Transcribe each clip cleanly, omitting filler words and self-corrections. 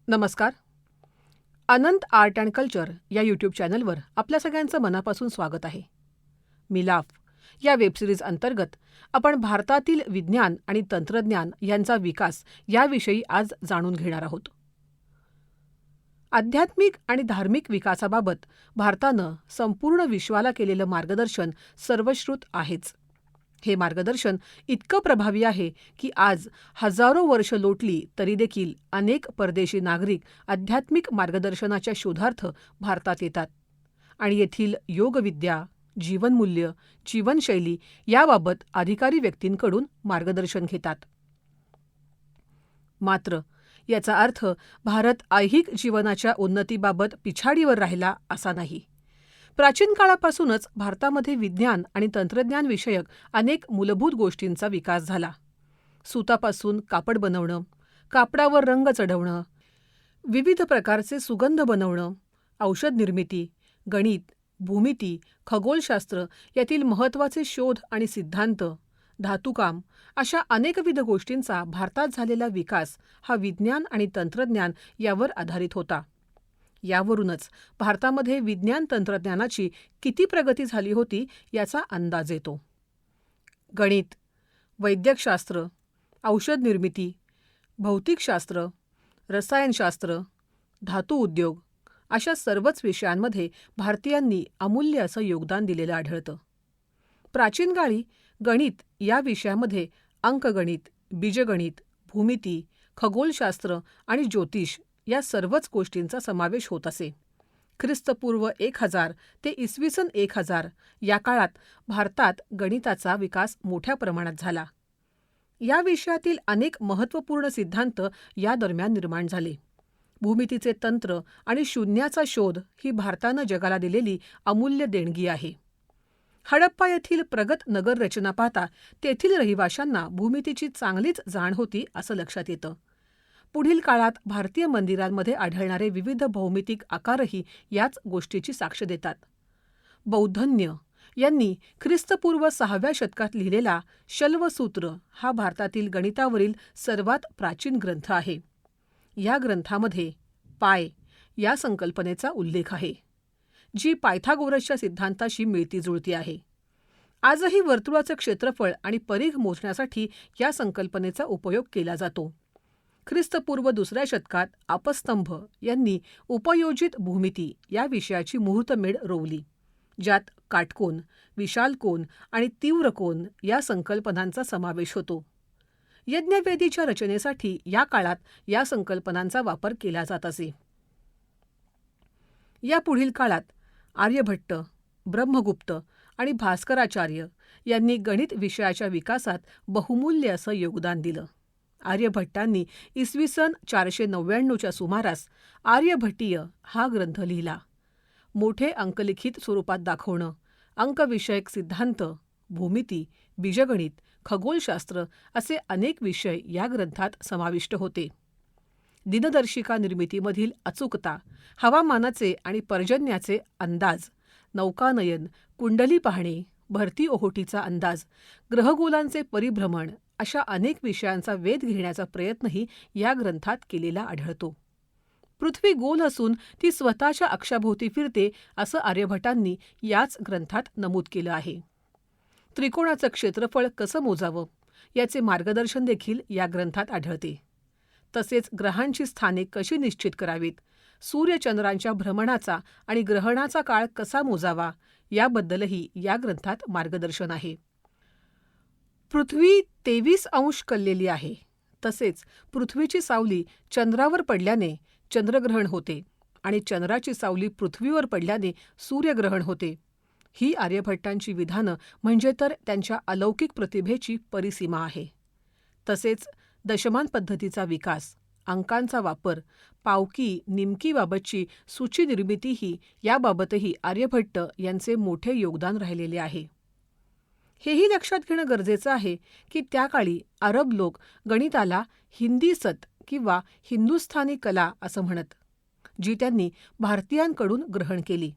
नमस्कार. अनंत art and culture या YouTube चॅनलवर आपल्या सगळ्यांचं मनापासून स्वागत आहे. मिलाफ या वेबसिरीज अंतर्गत आपण भारतातील विज्ञान आणि तंत्रज्ञान यांचा विकास याविषयी आज जाणून घेणार आहोत. आध्यात्मिक आणि धार्मिक विकासाबाबत भारतानं संपूर्ण विश्वाला केलेलं मार्गदर्शन सर्वश्रुत आहेच. हे मार्गदर्शन इतकं प्रभावी आहे की आज हजारो वर्ष लोटली तरी देखील अनेक परदेशी नागरिक आध्यात्मिक मार्गदर्शनाच्या शोधार्थ भारतात येतात आणि येथील योगविद्या, जीवनमूल्य, जीवनशैली याबाबत अधिकारी व्यक्तींकडून मार्गदर्शन घेतात. मात्र याचा अर्थ भारत ऐहिक जीवनाच्या उन्नतीबाबत पिछाडीवर राहिला असा नाही. प्राचीन काळापासूनच भारतामध्ये विज्ञान आणि तंत्रज्ञान विषयक अनेक मूलभूत गोष्टींचा विकास झाला. सुतापासून कापड बनवणं, कापडावर रंग चढवणं, विविध प्रकारचे सुगंध बनवणं, औषध निर्मिती, गणित, भूमिती, खगोलशास्त्र यातील महत्त्वाचे शोध आणि सिद्धांत, धातुकाम अशा अनेकविध गोष्टींचा भारतात झालेला विकास हा विज्ञान आणि तंत्रज्ञान यावर आधारित होता. यावरूनच भारतामध्ये विज्ञान तंत्रज्ञानाची किती प्रगती झाली होती याचा अंदाज येतो. गणित, वैद्यकशास्त्र, औषध निर्मिती, भौतिकशास्त्र, रसायनशास्त्र, धातू उद्योग अशा सर्वच विषयांमध्ये भारतीयांनी अमूल्य असं योगदान दिलेलं आढळतं. प्राचीन काळी गणित या विषयामध्ये अंकगणित, बीजगणित, भूमिती, खगोलशास्त्र आणि ज्योतिष या सर्वच गोष्टींचा समावेश होत असे. ख्रिस्तपूर्व 1000 ते इसवी सन 1000 या काळात भारतात गणिताचा विकास मोठ्या प्रमाणात झाला. या विषयातील अनेक महत्त्वपूर्ण सिद्धांत या दरम्यान निर्माण झाले. भूमितीचे तंत्र आणि शून्याचा शोध ही भारतानं जगाला दिलेली अमूल्य देणगी आहे. हडप्पा येथील प्रगत नगर रचना पाहता तेथील रहिवाशांना भूमितीची चांगलीच जाण होती असं लक्षात येतं. पुढील काळात भारतीय मंदिरांमध्ये आढळणारे विविध भौमितिक आकारही याच गोष्टीची साक्ष देतात. बौद्धन्य यांनी ख्रिस्तपूर्व 6व्या शतकात लिहिलेला शल्वसूत्र हा भारतातील गणितावरील सर्वात प्राचीन ग्रंथ आहे. या ग्रंथामध्ये पाय या संकल्पनेचा उल्लेख आहे, जी पायथागोरसच्या सिद्धांताशी मिळती जुळती आहे. आजही वर्तुळाचं क्षेत्रफळ आणि परिघ मोजण्यासाठी या संकल्पनेचा उपयोग केला जातो. ख्रिस्तपूर्व 2ऱ्या शतकात आपस्तंभ यांनी उपयोजित भूमिती या विषयाची मुहूर्तमेढ रोवली, ज्यात काटकोन, विशालकोन आणि तीव्रकोन या संकल्पनांचा समावेश होतो. यज्ञवेदीच्या रचनेसाठी या काळात या संकल्पनांचा वापर केला जात असे. या पुढील काळात आर्यभट्ट, ब्रह्मगुप्त आणि भास्कराचार्य यांनी गणित विषयाच्या विकासात बहुमूल्य असं योगदान दिलं. आर्यभट्टांनी इसवी सन 499च्या सुमारास आर्यभट्टीय हा ग्रंथ लिहिला. मोठे अंकलिखित स्वरूपात दाखवणं, अंकविषयक सिद्धांत, भूमिती, बीजगणित, खगोलशास्त्र असे अनेक विषय या ग्रंथात समाविष्ट होते. दिनदर्शिका निर्मितीमधील अचूकता, हवामानाचे आणि पर्जन्याचे अंदाज, नौकानयन, कुंडली पाहणे, भरती ओहोटीचा अंदाज, ग्रहगोलांचे परिभ्रमण अशा अनेक विषयांचा वेध घेण्याचा प्रयत्नही या ग्रंथात केलेला आढळतो. पृथ्वी गोल असून ती स्वतःच्या अक्षाभोवती फिरते असं आर्यभट्टांनी याच ग्रंथात नमूद केलं आहे. त्रिकोणाचं क्षेत्रफळ कसं मोजावं याचे मार्गदर्शन देखील या ग्रंथात आढळते. तसेच ग्रहांची स्थाने कशी निश्चित करावीत, सूर्यचंद्रांच्या भ्रमणाचा आणि ग्रहणाचा काळ कसा मोजावा याबद्दलही या ग्रंथात मार्गदर्शन आहे. पृथ्वी 23 अंश कललेली आहे. तसेच पृथ्वीची सावली चंद्रावर पडल्याने चंद्रग्रहण होते आणि चंद्राची सावली पृथ्वीवर पडल्याने सूर्यग्रहण होते. ही आर्यभट्टांची विधानं म्हणजे तर त्यांच्या अलौकिक प्रतिभेची परिसीमा आहे. तसेच दशमान पद्धतीचा विकास, अंकांचा वापर, पावकी निमकीबाबतची सूची निर्मितीही याबाबतही आर्यभट्ट यांचे मोठे योगदान राहिलेले आहे. हेही लक्षात घेणं गरजेचं आहे की त्या काळी अरब लोक गणिताला हिंदीसत किंवा हिंदुस्थानी कला असं म्हणत, जी त्यांनी भारतीयांकडून ग्रहण केली.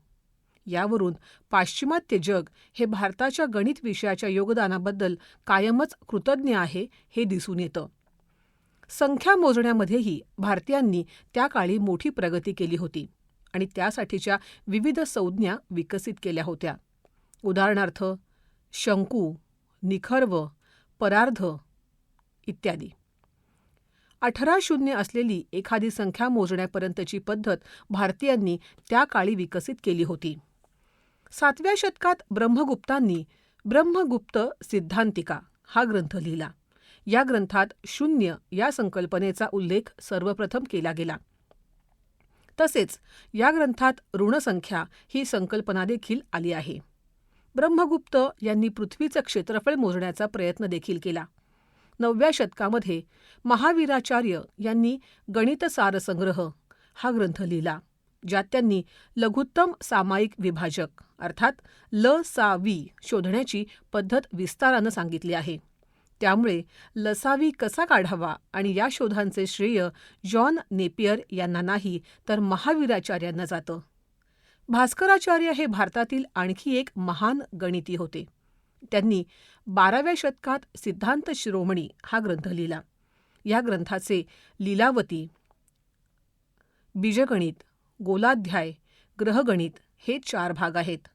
यावरून पाश्चिमात्य जग हे भारताच्या गणित विषयाच्या योगदानाबद्दल कायमच कृतज्ञ आहे हे दिसून येतं. संख्या मोजण्यामध्येही भारतीयांनी त्या काळी मोठी प्रगती केली होती आणि त्यासाठीच्या विविध संज्ञा विकसित केल्या होत्या. उदाहरणार्थ शंकू, निखर्व, परार्ध इत्यादी. 18 शून्य असलेली एखादी संख्या मोजण्यापर्यंतची पद्धत भारतीयांनी त्या काळी विकसित केली होती. 7व्या शतकात ब्रह्मगुप्तांनी ब्रह्मगुप्त सिद्धांतिका हा ग्रंथ लिहिला. या ग्रंथात शून्य या संकल्पनेचा उल्लेख सर्वप्रथम केला गेला. तसेच या ग्रंथात ऋणसंख्या ही संकल्पना देखील आली आहे. ब्रह्मगुप्त यांनी पृथ्वीचं क्षेत्रफळ मोजण्याचा प्रयत्न देखील केला. 9व्या शतकामध्ये महावीराचार्य यांनी गणितसार संग्रह हा ग्रंथ लिहिला, ज्यात त्यांनी लघुत्तम सामायिक विभाजक अर्थात ल-सा-वी शोधण्याची पद्धत विस्तारानं सांगितली आहे. त्यामुळे लसावी कसा काढावा आणि या शोधांचे श्रेय जॉन नेपियर यांना नाही तर महावीराचार्यांना जातं. भास्कराचार्य हे भारतातील आणखी एक महान गणिती होते. त्यांनी 12व्या शतकात सिद्धांत शिरोमणी हा ग्रंथ लिहिला. या ग्रंथाचे लीलावती, बीजगणित, गोलाध्याय, ग्रहगणित हे 4 भाग आहेत.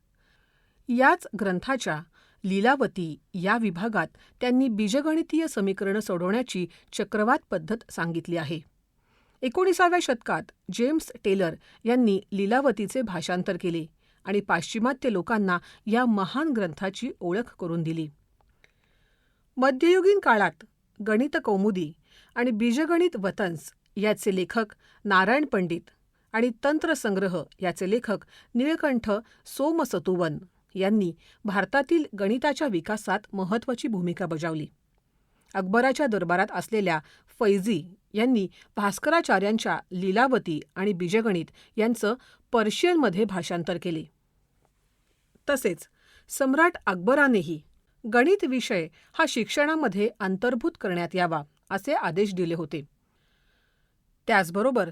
याच ग्रंथाच्या लीलावती या विभागात त्यांनी बीजगणितीय समीकरणं सोडवण्याची चक्रवात पद्धत सांगितली आहे. 19व्या शतकात जेम्स टेलर यांनी लीलावतीचे भाषांतर केले आणि पाश्चिमात्य लोकांना या महान ग्रंथाची ओळख करून दिली. मध्ययुगीन काळात गणित कौमुदी आणि बीजगणित वतन्स याचे लेखक नारायण पंडित आणि तंत्रसंग्रह याचे लेखक निळकंठ सोमसतुवन यांनी भारतातील गणिताच्या विकासात महत्त्वाची भूमिका बजावली. अकबराच्या दरबारात असलेल्या फैजी यांनी भास्कराचार्यांच्या लीलावती आणि बीजगणित यांचं पर्शियनमध्ये भाषांतर केले. तसेच सम्राट अकबरानेही गणित विषय हा शिक्षणामध्ये अंतर्भूत करण्यात यावा असे आदेश दिले होते. त्याचबरोबर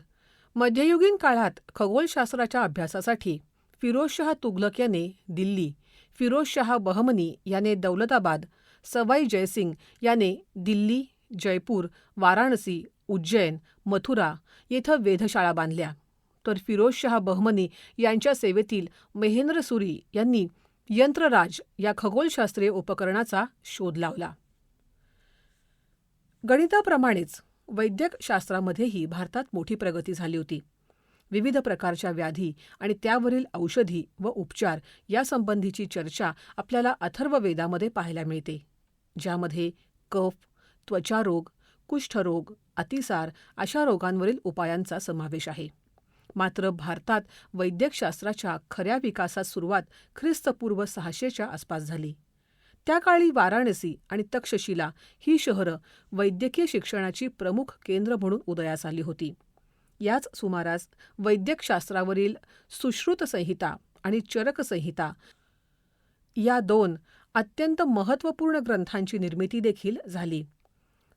मध्ययुगीन काळात खगोलशास्त्राच्या अभ्यासासाठी फिरोजशाह तुघलक याने दिल्ली, फिरोजशाह बहमनी याने दौलताबाद, सवाई जयसिंग याने दिल्ली, जयपूर, वाराणसी, उज्जैन, मथुरा येथे वेधशाळा बांधल्या, तर फिरोजशाह बहमनी यांच्या सेवेतील महेंद्रसुरी यांनी यंत्रराज या खगोलशास्त्रीय उपकरणाचा शोध लावला. गणिताप्रमाणेच वैद्यक शास्त्रामध्येही भारतात मोठी प्रगती झाली होती. विविध प्रकारच्या व्याधी आणि त्यावरील औषधी व उपचार यासंबंधीची चर्चा आपल्याला अथर्ववेदामध्ये पाहायला मिळते, ज्यामध्ये कफ, त्वचारोग, कुष्ठरोग, अतिसार अशा रोगांवरील उपायांचा समावेश आहे. मात्र भारतात वैद्यकशास्त्राच्या खऱ्या विकासास सुरुवात ख्रिस्तपूर्व 600च्या आसपास झाली. त्या काळी वाराणसी आणि तक्षशिला ही शहरं वैद्यकीय शिक्षणाची प्रमुख केंद्र म्हणून उदयास आली होती. याच सुमारास वैद्यकशास्त्रावरील सुश्रुत संहिता आणि चरक संहिता या 2 अत्यंत महत्त्वपूर्ण ग्रंथांची निर्मिती देखील झाली.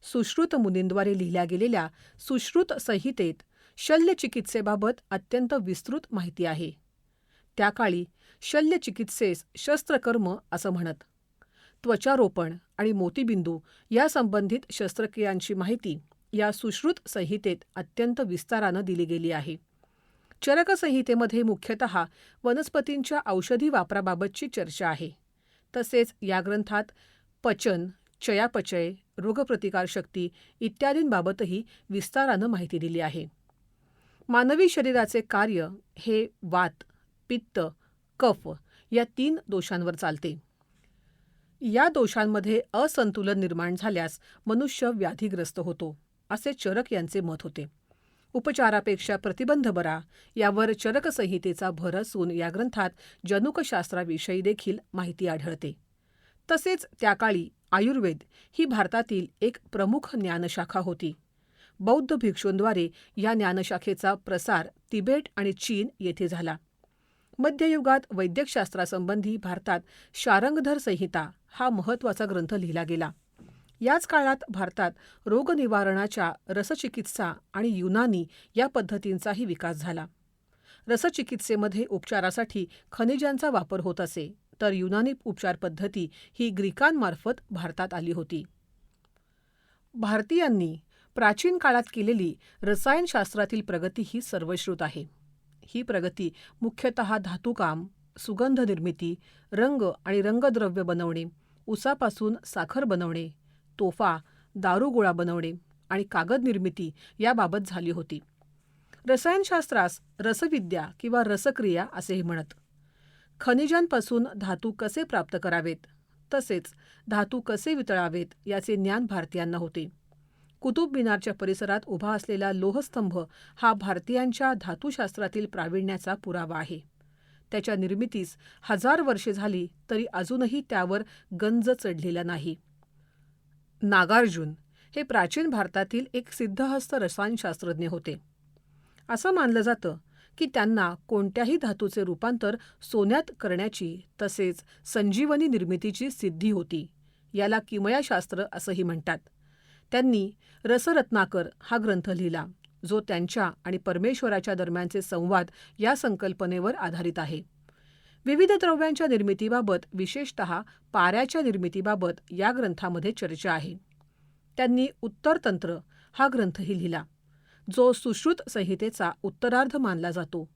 सुश्रुत मुनींद्वारे लिहिल्या गेलेल्या सुश्रुत संहितेत शल्यचिकित्सेबाबत अत्यंत विस्तृत माहिती आहे. त्या काळी शल्यचिकित्सेस शस्त्रकर्म असं म्हणत. त्वचारोपण आणि मोतीबिंदू या संबंधित शस्त्रक्रियांची माहिती या सुश्रुत संहितेत अत्यंत विस्तारानं दिली गेली आहे. चरक संहितेमध्ये मुख्यतः वनस्पतींच्या औषधी वापराबाबतची चर्चा आहे. तसेच या ग्रंथात पचन, चयापचय, रोगप्रतिकारशक्ती इत्यादींबाबतही विस्तारानं माहिती दिली आहे. मानवी शरीराचे कार्य हे वात, पित्त, कफ या 3 दोषांवर चालते. या दोषांमध्ये असंतुलन निर्माण झाल्यास मनुष्य व्याधीग्रस्त होतो, असे चरक यांचे मत होते. उपचारापेक्षा प्रतिबंध बरा यावर चरक संहितेचा भर असून या ग्रंथात जनुकशास्त्राविषयी देखील माहिती आढळते. तसेच त्या काळी आयुर्वेद ही भारतातील एक प्रमुख ज्ञानशाखा होती. बौद्ध भिक्षूंद्वारे या ज्ञानशाखेचा प्रसार तिबेट आणि चीन येथे झाला. मध्ययुगात वैद्यकशास्त्रासंबंधी भारतात शारंगधर संहिता हा महत्त्वाचा ग्रंथ लिहिला गेला. याच काळात भारतात रोगनिवारणाच्या रसचिकित्सा आणि युनानी या पद्धतींचाही विकास झाला. रसचिकित्सेमध्ये उपचारासाठी खनिजांचा वापर होत असे, तर युनानी उपचार पद्धती ही ग्रीकांमार्फत भारतात आली होती. भारतीयांनी प्राचीन काळात केलेली रसायनशास्त्रातील प्रगती ही सर्वश्रुत आहे. ही प्रगती मुख्यतः धातुकाम, सुगंध निर्मिती, रंग आणि रंगद्रव्य बनवणे, उसापासून साखर बनवणे, तोफा, दारुगोळा बनवणे आणि कागद निर्मिती याबाबत झाली होती. रसायनशास्त्रास रसविद्या किंवा रसक्रिया असेही म्हणत. खनिजांपासून धातू कसे प्राप्त करावेत, तसेच धातू कसे वितळावेत याचे ज्ञान भारतीयांना होते. कुतुब मिनारच्या परिसरात उभा असलेला लोहस्तंभ हा भारतीयांच्या धातुशास्त्रातील प्रावीण्याचा पुरावा आहे. त्याच्या निर्मितीस 1000 वर्षे झाली तरी अजूनही त्यावर गंज चढलेला नाही. नागार्जुन हे प्राचीन भारतातील एक सिद्धहस्त रसायनशास्त्रज्ञ होते. असं मानलं जातं की त्यांना कोणत्याही धातूचे रूपांतर सोन्यात करण्याची तसेच संजीवनी निर्मितीची सिद्धी होती. याला किमयाशास्त्र असंही म्हणतात. त्यांनी रसरत्नाकर हा ग्रंथ लिहिला, जो त्यांच्या आणि परमेश्वराच्या दरम्यानचे संवाद या संकल्पनेवर आधारित आहे. विविध द्रव्यांच्या निर्मितीबाबत, विशेषतः पाऱ्याच्या निर्मितीबाबत या ग्रंथामध्ये चर्चा आहे. त्यांनी उत्तरतंत्र हा ग्रंथही लिहिला, जो सुश्रुत संहितेचा उत्तरार्ध मानला जातो.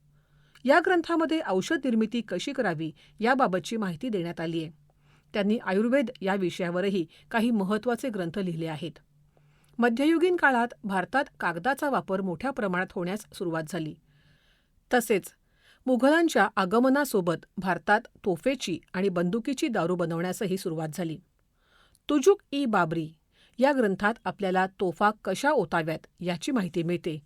या ग्रंथामध्ये औषध निर्मिती कशी करावी याबाबतची माहिती देण्यात आली आहे. त्यांनी आयुर्वेद या विषयावरही काही महत्त्वाचे ग्रंथ लिहिले आहेत. मध्ययुगीन काळात भारतात कागदाचा वापर मोठ्या प्रमाणात होण्यास सुरुवात झाली. तसेच मुघलांच्या आगमनासोबत भारतात तोफेची आणि बंदुकीची दारू बनवण्यासही सुरुवात झाली. तुजुक-ई-बाबरी या ग्रंथात आपल्याला तोफा कशा ओताव्यात याची माहिती मिळते.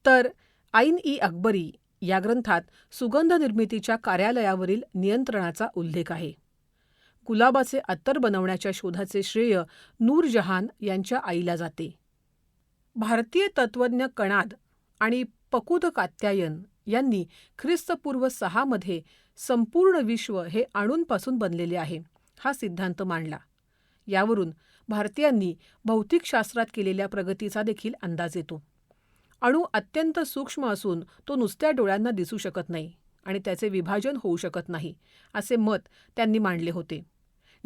तर आईन-ई-अकबरी या ग्रंथात सुगंध निर्मितीच्या कार्यालयावरील नियंत्रणाचा उल्लेख आहे. गुलाबाचे अत्तर बनवण्याच्या शोधाचे श्रेय नूरजहान यांच्या आईला जाते. भारतीय तत्त्वज्ञ कणाद आणि पकुद कात्यायन यांनी ख्रिस्तपूर्व 6 मध्ये संपूर्ण विश्व हे अणूंपासून बनलेले आहे हा सिद्धांत मांडला. यावरून भारतीयांनी भौतिकशास्त्रात केलेल्या प्रगतीचा देखील अंदाज येतो. अणू अत्यंत सूक्ष्म असून तो नुसत्या डोळ्यांना दिसू शकत नाही आणि त्याचे विभाजन होऊ शकत नाही, असे मत त्यांनी मांडले होते,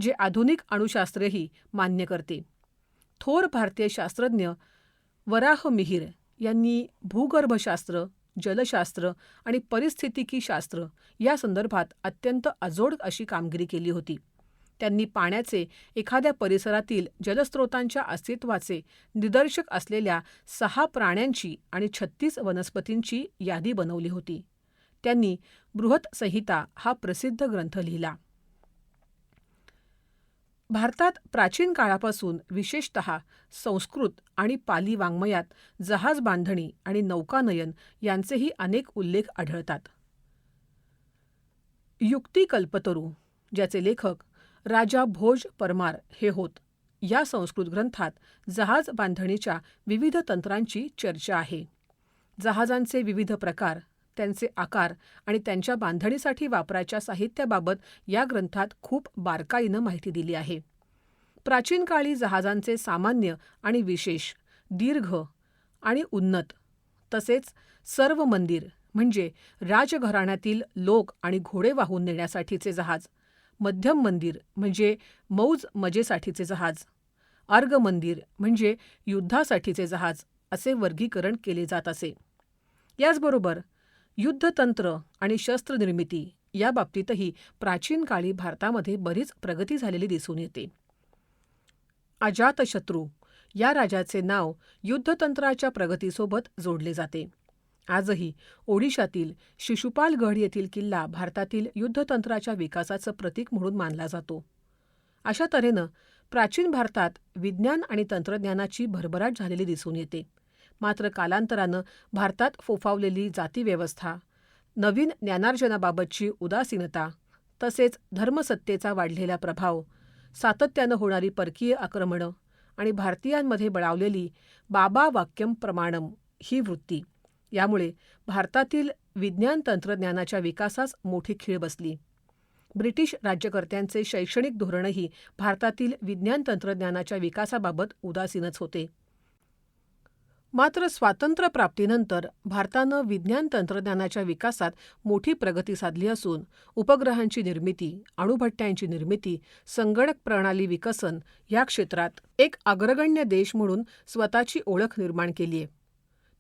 जे आधुनिक अणुशास्त्रही मान्य करते. थोर भारतीय शास्त्रज्ञ वराह मिहिर यांनी भूगर्भशास्त्र, जलशास्त्र आणि परिस्थितिकीशास्त्र या संदर्भात अत्यंत अजोड अशी कामगिरी केली होती. त्यांनी पाण्याचे एखाद्या परिसरातील जलस्रोतांच्या अस्तित्वाचे निदर्शक असलेल्या 6 प्राण्यांची आणि 36 वनस्पतींची यादी बनवली होती. त्यांनी बृहत्संहिता हा प्रसिद्ध ग्रंथ लिहिला. भारतात प्राचीन काळापासून विशेषतः संस्कृत आणि पाली वाङ्मयात जहाज बांधणी आणि नौकानयन यांचेही अनेक उल्लेख आढळतात. युक्तिकल्पतरू, ज्याचे लेखक राजा भोज परमार हे होत, या संस्कृत ग्रंथात जहाज बांधणीच्या विविध तंत्रांची चर्चा आहे. जहाजांचे विविध प्रकार, त्यांचे आकार आणि त्यांच्या बांधणीसाठी वापराच्या साहित्याबाबत या ग्रंथात खूप बारकाईनं माहिती दिली आहे. प्राचीन काळी जहाजांचे सामान्य आणि विशेष, दीर्घ आणि उन्नत, तसेच सर्व मंदिर म्हणजे राजघराण्यातील लोक आणि घोडे वाहून नेण्यासाठीचे जहाज, मध्यम मंदिर म्हणजे मौज मजेसाठीचे जहाज, अर्ग मंदिर म्हणजे युद्धासाठीचे जहाज असे वर्गीकरण केले जात असे. याचबरोबर युद्धतंत्र आणि शस्त्रनिर्मिती या बाबतीतही प्राचीन काळी भारतामध्ये बरीच प्रगती झालेली दिसून येते. अजातशत्रू या राजाचे नाव युद्धतंत्राच्या प्रगतीसोबत जोडले जाते. आजही ओडिशातील शिशुपालगड येथील किल्ला भारतातील युद्धतंत्राच्या विकासाचं प्रतीक म्हणून मानला जातो. अशा तऱ्हेनं प्राचीन भारतात विज्ञान आणि तंत्रज्ञानाची भरभराट झालेली दिसून येते. मात्र कालांतरानं भारतात फोफावलेली जातीव्यवस्था, नवीन ज्ञानार्जनाबाबतची उदासीनता, तसेच धर्मसत्तेचा वाढलेला प्रभाव, सातत्यानं होणारी परकीय आक्रमणं आणि भारतीयांमध्ये बळावलेली बाबा वाक्यम प्रमाणम ही वृत्ती यामुळे भारतातील विज्ञान तंत्रज्ञानाच्या विकासास मोठी खीळ बसली. ब्रिटिश राज्यकर्त्यांचे शैक्षणिक धोरणही भारतातील विज्ञान तंत्रज्ञानाच्या विकासाबाबत उदासीनच होते. मात्र स्वातंत्र्यप्राप्तीनंतर भारतानं विज्ञान तंत्रज्ञानाच्या विकासात मोठी प्रगती साधली असून उपग्रहांची निर्मिती, अणुभट्ट्यांची निर्मिती, संगणक प्रणाली विकसन या क्षेत्रात एक अग्रगण्य देश म्हणून स्वतःची ओळख निर्माण केली आहे.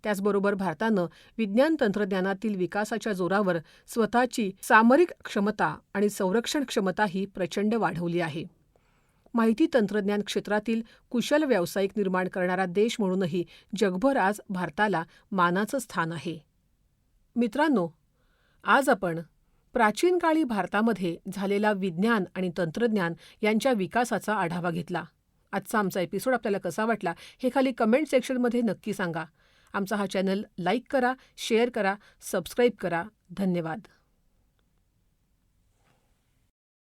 त्याचबरोबर भारतानं विज्ञान तंत्रज्ञानातील विकासाच्या जोरावर स्वतःची सामरिक क्षमता आणि संरक्षण क्षमताही प्रचंड वाढवली आहे. माहिती तंत्रज्ञान क्षेत्रातील कुशल व्यावसायिक निर्माण करणारा देश म्हणूनही जगभर आज भारताला मानाचं स्थान आहे. मित्रांनो, आज आपण प्राचीन काळी भारतामध्ये झालेला विज्ञान आणि तंत्रज्ञान यांच्या विकासाचा आढावा घेतला. आजचा आमचा एपिसोड आपल्याला कसा वाटला हे खाली कमेंट सेक्शनमध्ये नक्की सांगा. आमचा हा चॅनल लाईक करा, शेअर करा, सबस्क्राईब करा. धन्यवाद.